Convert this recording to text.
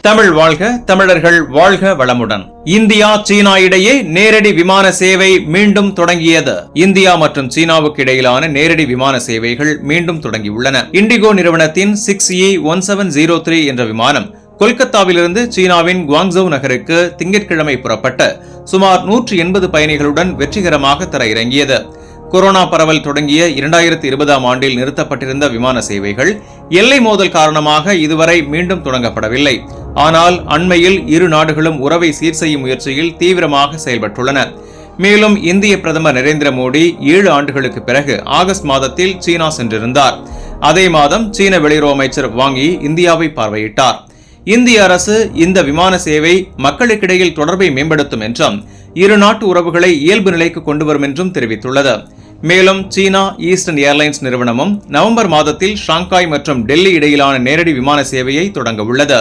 தமிழ் வாழ்க, தமிழர்கள் வாழ்க வளமுடன். இந்தியா சீனா இடையே நேரடி விமான சேவை மீண்டும் தொடங்கியது. இந்தியா மற்றும் சீனாவுக்கு இடையிலான நேரடி விமான சேவைகள் மீண்டும் தொடங்கியுள்ளன. இண்டிகோ நிறுவனத்தின் 6E1703 என்ற விமானம் கொல்கத்தாவிலிருந்து சீனாவின் குவாங்சௌ நகருக்கு திங்கட்கிழமை புறப்பட்ட சுமார் 180 பயணிகளுடன் வெற்றிகரமாக தரையிறங்கியது. கொரோனா பரவல் தொடங்கிய 2020ஆம் ஆண்டில் நிறுத்தப்பட்டிருந்த விமான சேவைகள் எல்லை மோதல் காரணமாக இதுவரை மீண்டும் தொடங்கப்படவில்லை. ஆனால் அண்மையில் இரு நாடுகளும் உறவை சீர் செய்யும் முயற்சியில் தீவிரமாக செயல்பட்டுள்ளன. மேலும் இந்திய பிரதமர் நரேந்திர மோடி 7 ஆண்டுகளுக்கு பிறகு ஆகஸ்ட் மாதத்தில் சீனா சென்றிருந்தார். அதே மாதம் சீன வெளியுறவு அமைச்சர் வாங் யி இந்தியாவை பார்வையிட்டார். இந்திய அரசு இந்த விமான சேவை மக்களுக்கிடையில் தொடர்பை மேம்படுத்தும் என்றும் இரு நாட்டு உறவுகளை இயல்பு நிலைக்கு கொண்டு வரும் என்றும் தெரிவித்துள்ளது. மேலும் சீனா ஈஸ்டர்ன் ஏர்லைன்ஸ் நிறுவனமும் நவம்பர் மாதத்தில் ஷாங்காய் மற்றும் டெல்லி இடையிலான நேரடி விமான சேவையை தொடங்க உள்ளது.